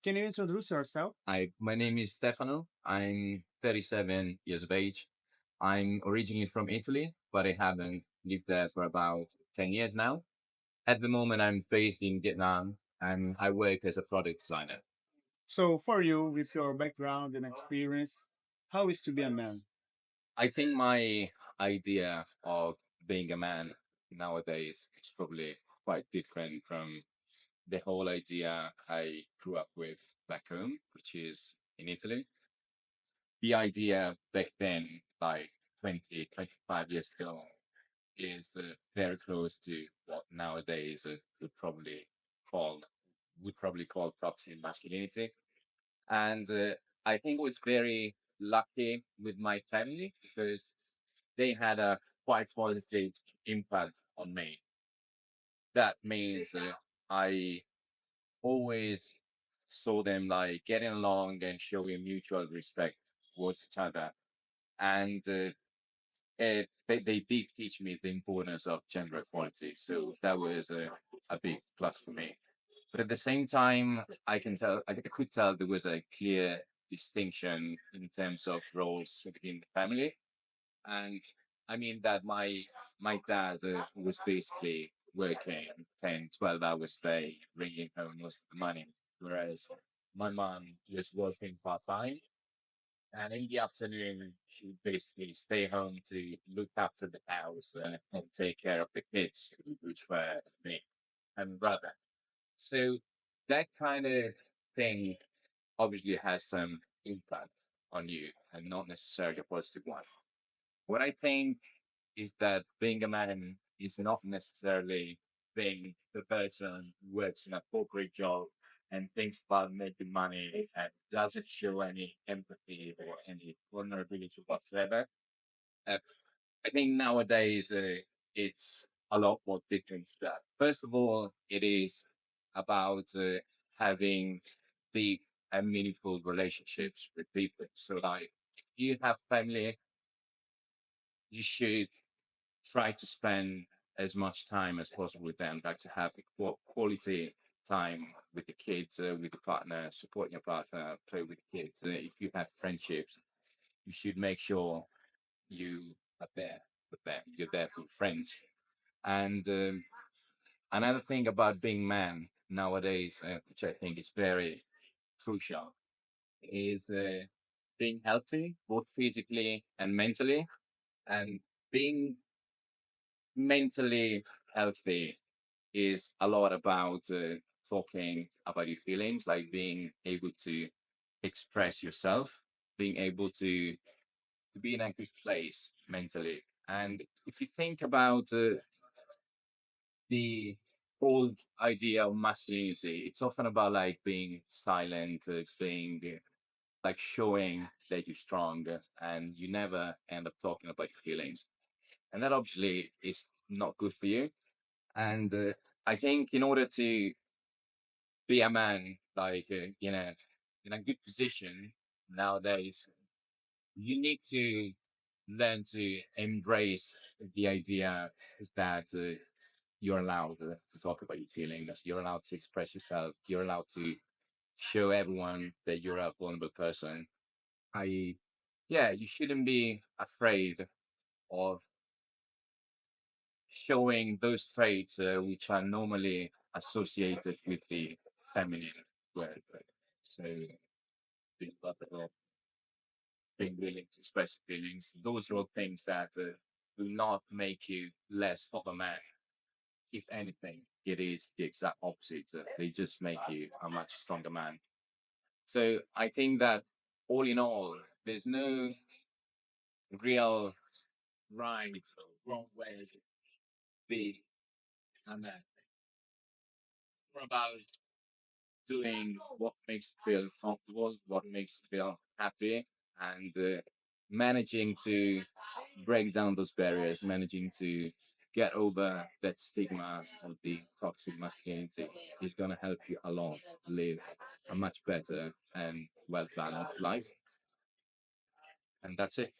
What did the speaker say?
Can you introduce yourself? Hi, my name is Stefano. I'm 37 years of age. I'm originally from Italy, but I haven't lived there for about 10 years now. At the moment, I'm based in Vietnam and I work as a product designer. So, for you, with your background and experience, how is to be a man? I think my idea of being a man nowadays is probably quite different from the whole idea I grew up with back home, which is in Italy. The idea back then, like 20, 25 years ago, is very close to what nowadays call would probably call toxic masculinity. And I think was very lucky with my family because they had a quite positive impact on me. That means I always saw them like getting along and showing mutual respect towards each other. And they did teach me the importance of gender equality. So that was a big plus for me. But at the same time, I could tell there was a clear distinction in terms of roles within the family. And I mean that my dad was basically working 10, 12 hours a day, bringing home most of the money, whereas my mom was working part time. And in the afternoon, she would basically stay home to look after the house and take care of the kids, which were me and brother. So that kind of thing obviously has some impact on you and not necessarily a positive one. What I think is that being a man is not necessarily being the person who works in a corporate job and thinks about making money and doesn't show any empathy or any vulnerability whatsoever. Uh, I think nowadays it's a lot more different to that. First of all, it is about having deep and meaningful relationships with people. So, like, if you have family, you should try to spend as much time as possible with them, like to have quality time with the kids, with the partner, support your partner, play with the kids. If you have friendships, you should make sure you are there for them. You're there for friends. And another thing about being man nowadays, which I think is very crucial, is being healthy, both physically and mentally. And being mentally healthy is a lot about talking about your feelings, like being able to express yourself, being able to be in a good place mentally. And if you think about the old idea of masculinity, it's often about like being silent, being like showing that you're strong, and you never end up talking about your feelings. And that obviously is not good for you. And I think in order to be a man, like in a good position nowadays, you need to learn to embrace the idea that you're allowed to talk about your feelings. You're allowed to express yourself. You're allowed to show everyone that you're a vulnerable person. I, yeah, you shouldn't be afraid of showing those traits which are normally associated with the feminine word. So being lovable, being willing to express feelings, those are all things that do not make you less of a man. If anything, it is the exact opposite. They just make you a much stronger man. So I think that all in all, there's no real right or wrong way to be a man. More about doing what makes you feel comfortable, what makes you feel happy, and managing to break down those barriers, managing to get over that stigma of the toxic masculinity is going to help you a lot live a much better and well balanced life. And that's it.